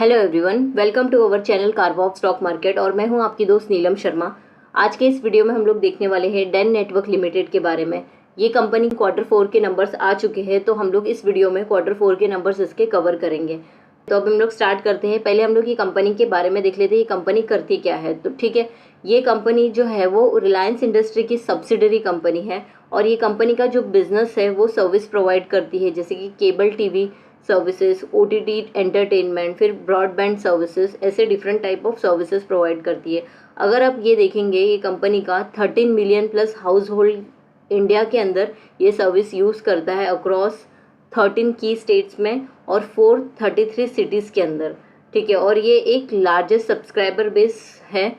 Hello everyone, welcome to our channel कारवॉक stock market और मैं हूं आपकी दोस्त नीलम शर्मा। आज के इस वीडियो में हम लोग देखने वाले हैं डेन नेटवर्क लिमिटेड के बारे में। ये कंपनी Q4 के नंबर्स आ चुके हैं, तो हम लोग इस वीडियो में Q4 के नंबर्स इसके कवर करेंगे। तो अब हम लोग स्टार्ट करते हैं। पहले हम लोग ये कंपनी के बारे में देख लेते हैं, ये कंपनी करती क्या है। तो ठीक है, ये कंपनी जो है वो रिलायंस इंडस्ट्री की सब्सिडरी कंपनी है और ये कंपनी का जो बिजनेस है वो सर्विस प्रोवाइड करती है, जैसे कि cable TV services, OTT entertainment, फिर ब्रॉडबैंड सर्विसेज, ऐसे different type of services provide करती है। अगर आप ये देखेंगे, ये कंपनी का 13 million plus house hold India के अंदर ये सर्विस यूज़ करता है अक्रॉस 13 की स्टेट्स में और 433 सिटीज़ के अंदर। ठीक है, और ये एक लार्जेस्ट सब्सक्राइबर बेस है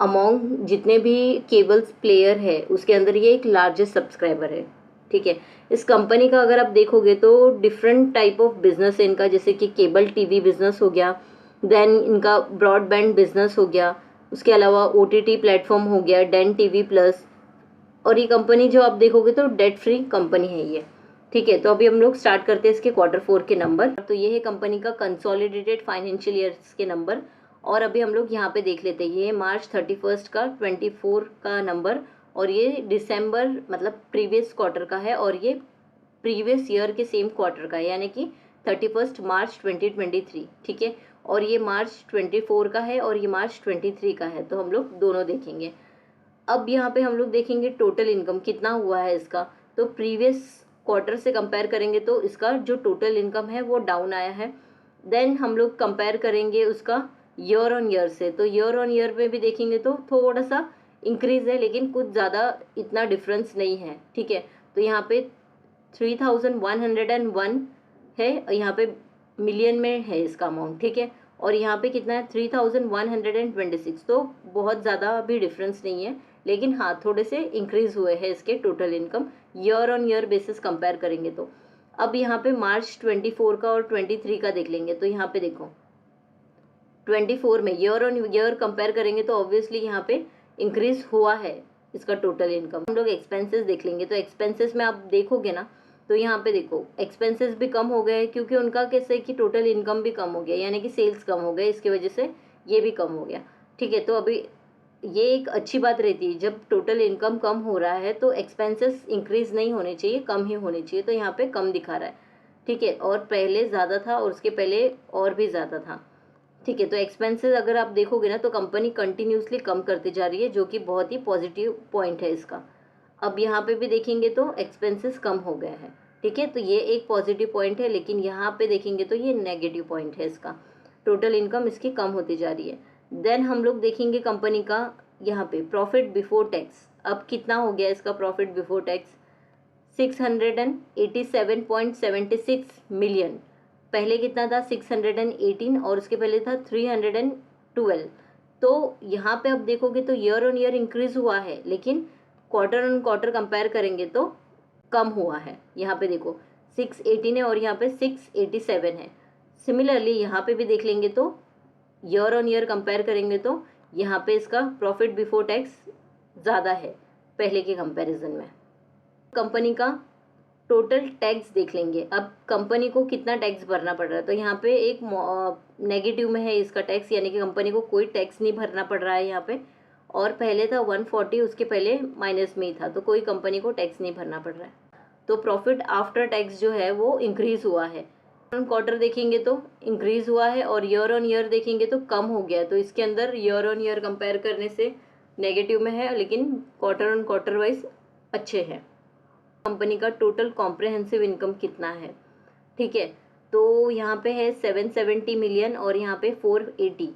अमोंग जितने भी केबल्स प्लेयर है, उसके अंदर ये एक लार्जेस्ट सब्सक्राइबर है। ठीक है, इस कंपनी का अगर आप देखोगे तो डिफरेंट टाइप ऑफ बिजनेस है इनका, जैसे कि केबल टीवी बिजनेस हो गया, देन इनका ब्रॉडबैंड बिजनेस हो गया, उसके अलावा ओटीटी प्लेटफॉर्म हो गया, डेन टीवी प्लस। और ये कंपनी जो आप देखोगे तो डेट फ्री कंपनी है ये। ठीक है, तो अभी हम लोग स्टार्ट करते हैं इसके Q4 के नंबर। तो ये है कंपनी का कंसोलिडेटेड फाइनेंशियल ईयर्स के नंबर और अभी हम लोग यहाँ पे देख लेते हैं। ये March 31 का 24 का नंबर और ये दिसंबर मतलब प्रीवियस क्वार्टर का है और ये प्रीवियस ईयर के सेम क्वार्टर का है, यानी कि 31 मार्च 2023। ठीक है, और ये March 24 का है और ये March 23 का है, तो हम लोग दोनों देखेंगे। अब यहाँ पे हम लोग देखेंगे टोटल इनकम कितना हुआ है इसका। तो प्रीवियस क्वार्टर से कंपेयर करेंगे तो इसका जो टोटल इनकम है वो डाउन आया है। देन हम लोग कंपेयर करेंगे उसका ईयर ऑन ईयर से, तो ईयर ऑन ईयर में भी देखेंगे तो थोड़ा सा इंक्रीज है, लेकिन कुछ ज़्यादा इतना डिफरेंस नहीं है। ठीक है, तो यहाँ पे 3101 है, यहाँ पे मिलियन में है इसका अमाउंट। ठीक है, और यहाँ पे कितना है 3126, तो बहुत ज़्यादा भी डिफरेंस नहीं है, लेकिन हाँ थोड़े से इंक्रीज हुए हैं इसके total income year on year basis compare करेंगे तो। अब यहाँ पे March 24 का और 23 का देख लेंगे, तो यहाँ पे देखो 24 में ईयर ऑन ईयर कंपेयर करेंगे तो ऑब्वियसली यहाँ पे इंक्रीज हुआ है इसका टोटल इनकम। हम लोग एक्सपेंसेस देख लेंगे, तो एक्सपेंसेस में आप देखोगे ना, तो यहाँ पे देखो एक्सपेंसेस भी कम हो गए क्योंकि उनका कैसे कि टोटल इनकम भी कम हो गया, यानी कि सेल्स कम हो गए, इसकी वजह से ये भी कम हो गया। ठीक है, तो अभी ये एक अच्छी बात रहती है, जब टोटल इनकम कम हो रहा है तो एक्सपेंसेस इंक्रीज नहीं होने चाहिए, कम ही होने चाहिए, तो यहाँ पे कम दिखा रहा है। ठीक है, और पहले ज़्यादा था और उसके पहले और भी ज़्यादा था। ठीक है, तो एक्सपेंसेस अगर आप देखोगे ना तो कंपनी कंटिन्यूसली कम करती जा रही है, जो कि बहुत ही पॉजिटिव पॉइंट है इसका। अब यहाँ पे भी देखेंगे तो एक्सपेंसेस कम हो गए हैं। ठीक है, तो ये एक पॉजिटिव पॉइंट है, लेकिन यहाँ पे देखेंगे तो ये नेगेटिव पॉइंट है इसका, टोटल इनकम इसकी कम होती जा रही है। देन हम लोग देखेंगे कंपनी का यहाँ पे प्रॉफिट बिफोर टैक्स। अब कितना हो गया इसका प्रॉफिट बिफोर टैक्स, 687.76 मिलियन। पहले कितना था 618 और उसके पहले था 312। तो यहाँ पे अब देखोगे तो ईयर ऑन ईयर इंक्रीज हुआ है, लेकिन क्वार्टर ऑन क्वार्टर कंपेयर करेंगे तो कम हुआ है। यहाँ पे देखो 618 है और यहाँ पे 687 है। सिमिलरली यहाँ पे भी देख लेंगे तो ईयर ऑन ईयर कंपेयर करेंगे तो यहाँ पे इसका प्रॉफिट बिफोर टैक्स ज़्यादा है पहले के कंपैरिजन में। कंपनी का टोटल टैक्स देख लेंगे, अब कंपनी को कितना टैक्स भरना पड़ रहा है, तो यहाँ पे एक नेगेटिव में है इसका टैक्स, यानी कि कंपनी को कोई टैक्स नहीं भरना पड़ रहा है यहाँ पे। और पहले था 140, उसके पहले माइनस में ही था, तो कोई कंपनी को टैक्स नहीं भरना पड़ रहा है। तो प्रॉफिट आफ्टर टैक्स जो है वो इंक्रीज हुआ है। ऑन क्वार्टर देखेंगे तो इंक्रीज हुआ है और ईयर ऑन ईयर देखेंगे तो कम हो गया है। तो इसके अंदर ईयर ऑन ईयर कंपेयर करने से नेगेटिव में है, लेकिन क्वार्टर ऑन क्वार्टर वाइज अच्छे हैं। कंपनी का टोटल कॉम्प्रहेंसिव इनकम कितना है, ठीक है, तो यहाँ पे है 770 मिलियन और यहाँ पे 480।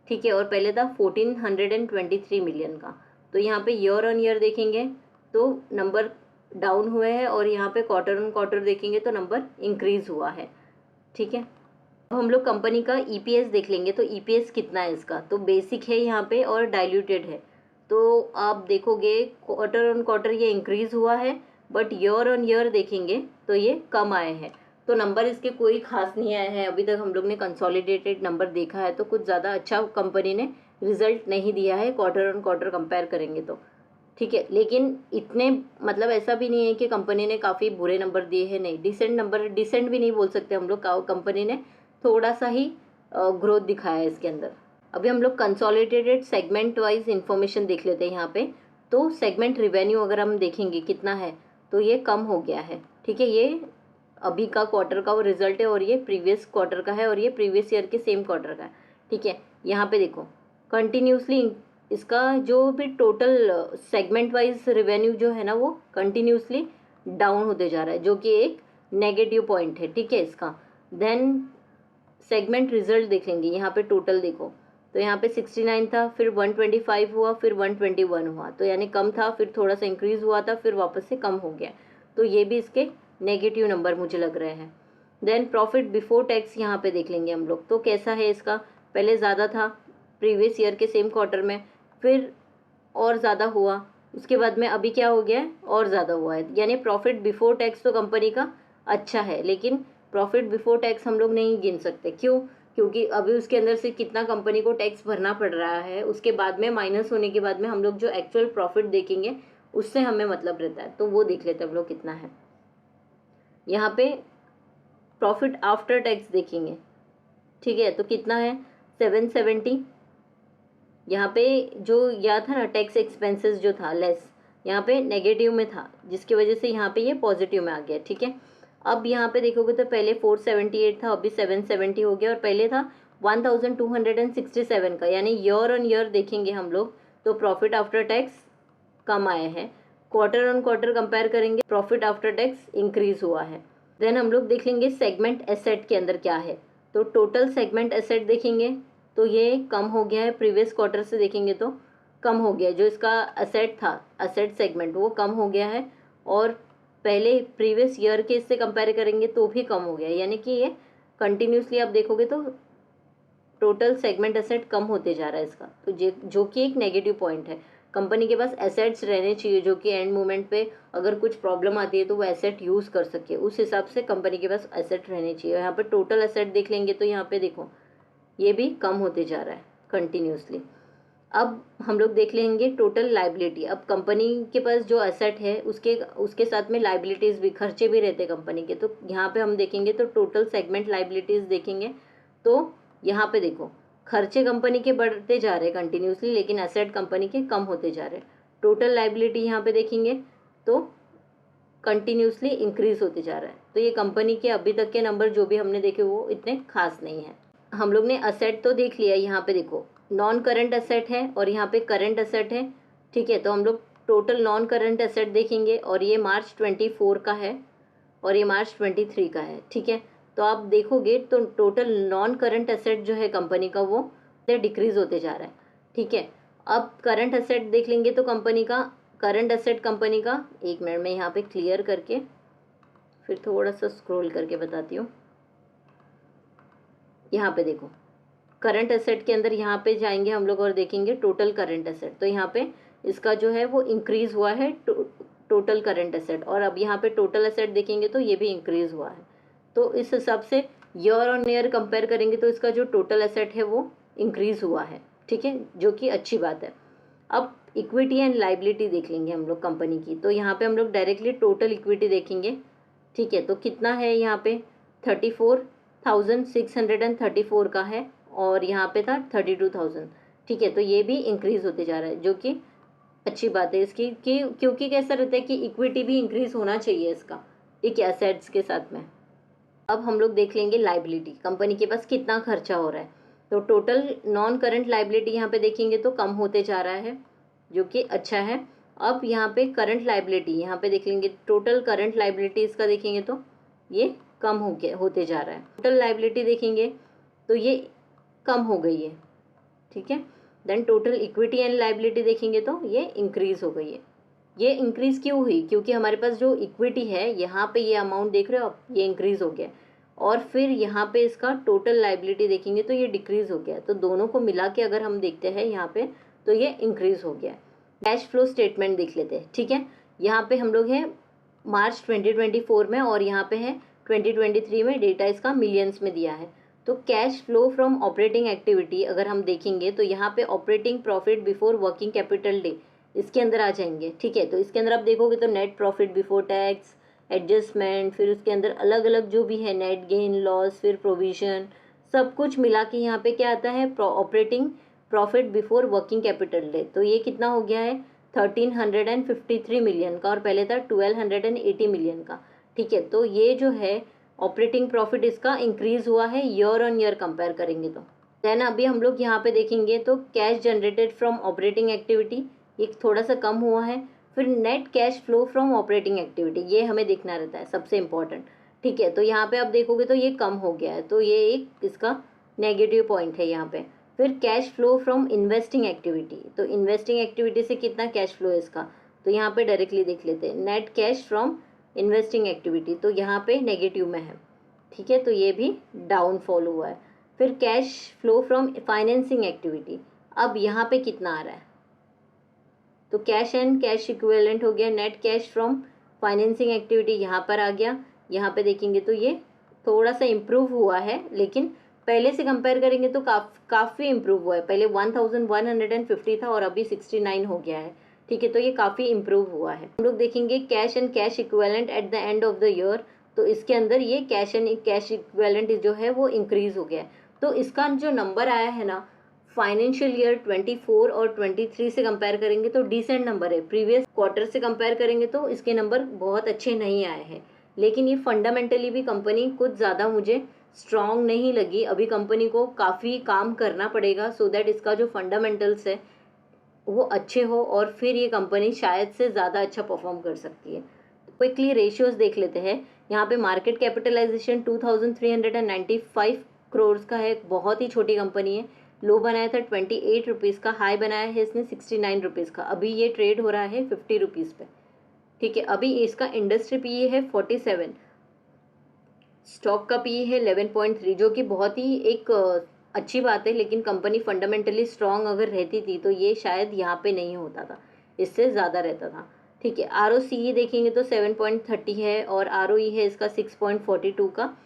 ठीक है, और पहले था 1423 मिलियन का। तो यहाँ पे ईयर ऑन ईयर देखेंगे तो नंबर डाउन हुए हैं और यहाँ पे क्वार्टर ऑन क्वार्टर देखेंगे तो नंबर इंक्रीज हुआ है। ठीक है, अब हम लोग कंपनी का ईपीएस देख लेंगे, तो ईपीएस कितना है इसका, तो बेसिक है यहाँ पे और डाइल्यूटेड है। तो आप देखोगे क्वार्टर ऑन क्वार्टर ये इंक्रीज हुआ है, बट ईयर ऑन ईयर देखेंगे तो ये कम आए हैं। तो नंबर इसके कोई खास नहीं आए हैं, अभी तक हम लोग ने कंसोलिडेटेड नंबर देखा है तो कुछ ज़्यादा अच्छा कंपनी ने रिजल्ट नहीं दिया है क्वार्टर ऑन क्वार्टर कंपेयर करेंगे तो। ठीक है, लेकिन इतने मतलब ऐसा भी नहीं है कि कंपनी ने काफ़ी बुरे नंबर दिए हैं, नहीं, डिसेंट नंबर, डिसेंट भी नहीं बोल सकते हम लोग, कंपनी ने थोड़ा सा ही ग्रोथ दिखाया है इसके अंदर। अभी हम लोग कंसोलिडेटेड सेगमेंट वाइज इंफॉर्मेशन देख लेते हैं यहाँ पे। तो सेगमेंट रिवेन्यू अगर हम देखेंगे कितना है तो ये कम हो गया है, ठीक है। ये अभी का क्वार्टर का वो रिजल्ट है और ये प्रीवियस क्वार्टर का है और ये प्रीवियस ईयर के सेम क्वार्टर का है, ठीक है। यहाँ पे देखो कंटिन्यूसली इसका जो भी टोटल सेगमेंट वाइज रेवेन्यू जो है ना वो कंटिन्यूसली डाउन होते जा रहा है, जो कि एक नेगेटिव पॉइंट है, ठीक है इसका। देन सेगमेंट रिजल्ट देखेंगे, यहाँ पे टोटल देखो तो यहाँ पे 69 था, फिर 125 हुआ, फिर 121 हुआ, तो यानी कम था, फिर थोड़ा सा इंक्रीज हुआ था, फिर वापस से कम हो गया। तो ये भी इसके नेगेटिव नंबर मुझे लग रहे हैं। देन प्रॉफिट बिफोर टैक्स यहाँ पे देख लेंगे हम लोग, तो कैसा है इसका, पहले ज़्यादा था प्रीवियस ईयर के सेम क्वार्टर में, फिर और ज़्यादा हुआ, उसके बाद में अभी क्या हो गया है और ज़्यादा हुआ है। यानी प्रॉफिट बिफोर टैक्स तो कंपनी का अच्छा है, लेकिन प्रॉफिट बिफोर टैक्स हम लोग नहीं गिन सकते। क्यों? क्योंकि अभी उसके अंदर से कितना कंपनी को टैक्स भरना पड़ रहा है, उसके बाद में माइनस होने के बाद में हम लोग जो एक्चुअल प्रॉफिट देखेंगे उससे हमें मतलब रहता है, तो वो देख लेते हैं हम लोग कितना है। यहाँ पे प्रॉफिट आफ्टर टैक्स देखेंगे, ठीक है, तो कितना है 770। यहाँ पे जो यह था ना टैक्स एक्सपेंसेस जो था लेस, यहाँ पे नेगेटिव में था, जिसकी वजह से यहाँ पे ये पॉजिटिव में आ गया, ठीक है। अब यहाँ पे देखोगे तो पहले 478 था, अभी 770 हो गया, और पहले था 1267 का, यानी ईयर ऑन ईयर देखेंगे हम लोग तो प्रॉफिट आफ्टर टैक्स कम आए हैं। क्वार्टर ऑन क्वार्टर कंपेयर करेंगे प्रॉफिट आफ्टर टैक्स इंक्रीज हुआ है। देन हम लोग देख लेंगे सेगमेंट एसेट के अंदर क्या है, तो टोटल सेगमेंट एसेट देखेंगे तो ये कम हो गया है, प्रीवियस क्वार्टर से देखेंगे तो कम हो गया है। जो इसका एसेट था, एसेट सेगमेंट, वो कम हो गया है, और पहले प्रीवियस ईयर के इससे कंपेयर करेंगे तो भी कम हो गया है। यानी कि ये कंटिन्यूसली आप देखोगे तो टोटल सेगमेंट एसेट कम होते जा रहा है इसका, तो जो कि एक नेगेटिव पॉइंट है। कंपनी के पास एसेट्स रहने चाहिए जो कि एंड मोमेंट पे अगर कुछ प्रॉब्लम आती है तो वो एसेट यूज़ कर सके, उस हिसाब से कंपनी के पास एसेट रहने चाहिए। यहाँ पे टोटल एसेट देख लेंगे तो यहाँ पे देखो ये भी कम होते जा रहा है कंटिन्यूसली। अब हम लोग देख लेंगे टोटल लाइबिलिटी। अब कंपनी के पास जो एसेट है उसके साथ में लाइबिलिटीज़ भी, खर्चे भी रहते हैं कंपनी के, तो यहाँ पे हम देखेंगे तो टोटल सेगमेंट लाइबिलिटीज़ देखेंगे तो यहाँ पे देखो खर्चे कंपनी के बढ़ते जा रहे हैं कंटिन्यूसली, लेकिन एसेट कंपनी के कम होते जा रहे हैं। टोटल लाइबिलिटी यहाँ पे देखेंगे तो कंटिन्यूसली इंक्रीज होते जा रहा है। तो ये कंपनी के अभी तक के नंबर जो भी हमने देखे वो इतने खास नहीं है। हम लोग ने असेट तो देख लिया, यहाँ पे देखो नॉन करंट असेट है और यहाँ पे करंट असेट है, ठीक है। तो हम लोग टोटल नॉन करंट असेट देखेंगे और ये मार्च 24 का है और ये मार्च 23 का है, ठीक है। तो आप देखोगे तो टोटल नॉन करंट असेट जो है कंपनी का वो डिक्रीज होते जा रहा है, ठीक है। अब करंट असेट देख लेंगे तो कंपनी का करंट असेट कंपनी का, एक मिनट में यहाँ पे क्लियर करके फिर थोड़ा सा स्क्रॉल करके बताती हूँ। यहाँ पे देखो करंट एसेट के अंदर यहाँ पे जाएंगे हम लोग और देखेंगे टोटल करंट एसेट, तो यहाँ पे इसका जो है वो इंक्रीज हुआ है टोटल करंट एसेट, और अब यहाँ पे टोटल एसेट देखेंगे तो ये भी इंक्रीज हुआ है। तो इस हिसाब से ईयर ऑन ईयर कंपेयर करेंगे तो इसका जो टोटल एसेट है वो इंक्रीज हुआ है, ठीक है, जो कि अच्छी बात है। अब इक्विटी एंड लाइबिलिटी देख लेंगे हम लोग कंपनी की, तो यहाँ पे हम लोग डायरेक्टली टोटल इक्विटी देखेंगे, ठीक है। तो कितना है यहाँ पे 34,634 का है और यहाँ पे था 32,000, ठीक है। तो ये भी इंक्रीज होते जा रहा है, जो कि अच्छी बात है इसकी, कि क्योंकि कैसा रहता है कि इक्विटी भी इंक्रीज होना चाहिए इसका एक एसेट्स के साथ में। अब हम लोग देख लेंगे लाइबिलिटी, कंपनी के पास कितना खर्चा हो रहा है। तो टोटल नॉन करंट लाइबिलिटी यहाँ पे देखेंगे तो कम होते जा रहा है, जो कि अच्छा है। अब यहाँ पे करंट लाइबिलिटी यहाँ पे देख लेंगे, टोटल करंट लाइबिलिटी इसका देखेंगे तो ये कम होते जा रहा है। टोटल लाइबिलिटी देखेंगे तो ये कम हो गई है, ठीक है। Then total equity and liability देखेंगे तो ये इंक्रीज हो गई है। ये इंक्रीज क्यों हुई? क्योंकि हमारे पास जो इक्विटी है यहाँ पे ये अमाउंट देख रहे हो आप, ये इंक्रीज हो गया, और फिर यहाँ पे इसका टोटल लाइबिलिटी देखेंगे तो ये डिक्रीज हो गया। तो दोनों को मिला के अगर हम देखते हैं यहाँ पे तो ये इंक्रीज हो गया। कैश फ्लो स्टेटमेंट देख लेते हैं, ठीक है। यहाँ पे हम लोग हैं मार्च 2024 में और यहाँ पे है 2023 में, डेटा इसका मिलियंस में दिया है। तो cash flow from operating activity अगर हम देखेंगे तो यहाँ पे operating profit before working capital day इसके अंदर आ जाएंगे, ठीक है। तो इसके अंदर आप देखोगे तो net profit before tax, adjustment, फिर उसके अंदर अलग अलग जो भी है नेट गेन लॉस, फिर प्रोविजन, सब कुछ मिला के यहाँ पे क्या आता है, operating profit before working capital day. तो ये कितना हो गया है 1353 मिलियन का, और पहले था 1280 मिलियन का। ठीक है, तो ये जो है ऑपरेटिंग प्रॉफिट इसका इंक्रीज हुआ है ईयर ऑन ईयर कंपेयर करेंगे तो। देन अभी हम लोग यहाँ पे देखेंगे तो cash generated from operating activity ये थोड़ा सा कम हुआ है। फिर net cash flow from operating activity ये हमें देखना रहता है सबसे इम्पोर्टेंट। ठीक है, तो यहाँ पे आप देखोगे तो ये कम हो गया है, तो ये एक इसका नेगेटिव पॉइंट है यहाँ पे। फिर cash flow from investing activity, तो इन्वेस्टिंग एक्टिविटी से कितना कैश फ्लो है इसका, तो यहाँ पे डायरेक्टली देख लेते हैं। Net cash from investing activity तो यहाँ पे नेगेटिव में है। ठीक है, तो ये भी डाउनफॉल हुआ है। फिर cash flow from financing activity, अब यहाँ पे कितना आ रहा है, तो कैश एंड कैश इक्विवेलेंट हो गया। Net cash from financing activity यहाँ पर आ गया। यहाँ पे देखेंगे तो ये थोड़ा सा इम्प्रूव हुआ है, लेकिन पहले से कंपेयर करेंगे तो काफ़ी इम्प्रूव हुआ है। पहले 1150 था और अभी 69 हो गया है। ठीक है, तो ये काफ़ी इम्प्रूव हुआ है। हम लोग देखेंगे cash and cash equivalent at the end of the year, तो इसके अंदर ये कैश एंड कैश इक्विवेलेंट जो है वो इंक्रीज हो गया है। तो इसका जो नंबर आया है ना फाइनेंशियल ईयर 24 और 23 से कंपेयर करेंगे तो डिसेंट नंबर है। प्रीवियस क्वार्टर से कंपेयर करेंगे तो इसके नंबर बहुत अच्छे नहीं आए हैं, लेकिन ये फंडामेंटली भी कंपनी कुछ ज़्यादा मुझे स्ट्रॉन्ग नहीं लगी। अभी कंपनी को काफ़ी काम करना पड़ेगा सो दैट इसका जो फंडामेंटल्स है वो अच्छे हो, और फिर ये कंपनी शायद से ज़्यादा अच्छा परफॉर्म कर सकती है। क्विकली रेशियोज देख लेते हैं। यहाँ पे मार्केट कैपिटलाइजेशन 2395 करोड़ का है, बहुत ही छोटी कंपनी है। लो बनाया था 28 रुपीज़ का, हाई बनाया है इसने 69 रुपीज़ का। अभी ये ट्रेड हो रहा है 50 रुपीज़ पे। ठीक है, अभी इसका इंडस्ट्री पीई है 47, स्टॉक का पीई है 11.3, जो कि बहुत ही एक अच्छी बात है। लेकिन कंपनी फंडामेंटली स्ट्रांग अगर रहती थी तो ये शायद यहाँ पे नहीं होता था, इससे ज़्यादा रहता था। ठीक है, ROCE देखेंगे तो 7.30 है और ROE है इसका 6.42 का।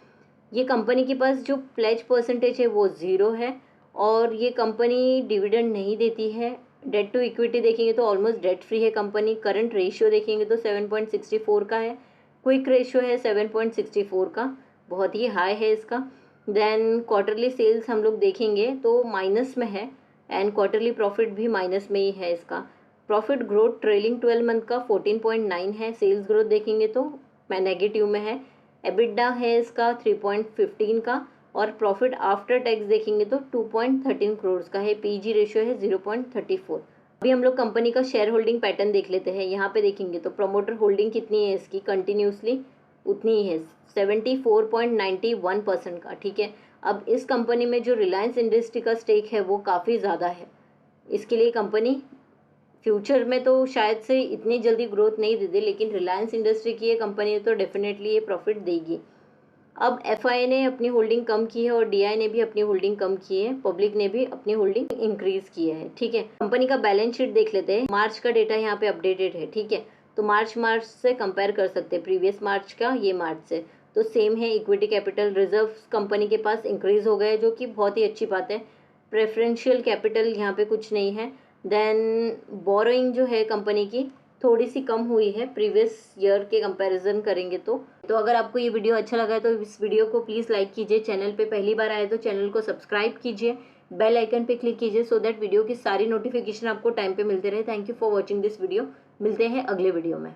ये कंपनी के पास जो प्लेज परसेंटेज है वो 0 है, और ये कंपनी डिविडेंड नहीं देती है। डेट टू इक्विटी देखेंगे तो ऑलमोस्ट डेट फ्री है कंपनी। करंट रेशियो देखेंगे तो 7.64 का है। क्विक रेशियो है 7.64 का, बहुत ही हाई है इसका। देन क्वार्टरली सेल्स हम लोग देखेंगे तो माइनस में है, एंड क्वार्टरली प्रॉफिट भी माइनस में ही है इसका। प्रॉफिट ग्रोथ ट्रेलिंग 12 मंथ का 14.9 है। सेल्स ग्रोथ देखेंगे तो नेगेटिव में है। एबिटडा है इसका 3.15 का, और प्रॉफिट आफ्टर टैक्स देखेंगे तो 2.13 करोड़ का है। पीजी रेशियो है 0.34। अभी हम लोग कंपनी का शेयर होल्डिंग पैटर्न देख लेते हैं। यहाँ पे देखेंगे तो प्रमोटर होल्डिंग कितनी है इसकी, कंटिन्यूसली उतनी ही है 74.91% का। ठीक है, अब इस कंपनी में जो रिलायंस इंडस्ट्री का स्टेक है वो काफ़ी ज़्यादा है। इसके लिए कंपनी फ्यूचर में तो शायद से इतनी जल्दी ग्रोथ नहीं दे दे, लेकिन रिलायंस इंडस्ट्री की ये कंपनी तो डेफिनेटली ये प्रॉफिट देगी। अब FI ने अपनी होल्डिंग कम की है और DI ने भी अपनी होल्डिंग कम की है, पब्लिक ने भी अपनी होल्डिंग इंक्रीज की है। ठीक है, कंपनी का बैलेंस शीट देख लेते हैं। मार्च का डेटा यहाँ पे अपडेटेड है। ठीक है, तो मार्च से कंपेयर कर सकते हैं, प्रीवियस मार्च का ये मार्च से, तो सेम है। इक्विटी कैपिटल रिजर्व कंपनी के पास इंक्रीज हो गए, जो कि बहुत ही अच्छी बात है। प्रेफरेंशियल कैपिटल यहाँ पे कुछ नहीं है। देन बोरोइंग जो है कंपनी की थोड़ी सी कम हुई है प्रीवियस ईयर के कंपैरिजन करेंगे तो अगर आपको ये वीडियो अच्छा लगा है तो इस वीडियो को प्लीज़ लाइक कीजिए। चैनल पे पहली बार आए तो चैनल को सब्सक्राइब कीजिए, बेल आइकन पे क्लिक कीजिए सो दैट वीडियो की सारी नोटिफिकेशन आपको टाइम पे मिलते रहे। Thank you for watching this video. मिलते हैं अगले वीडियो में।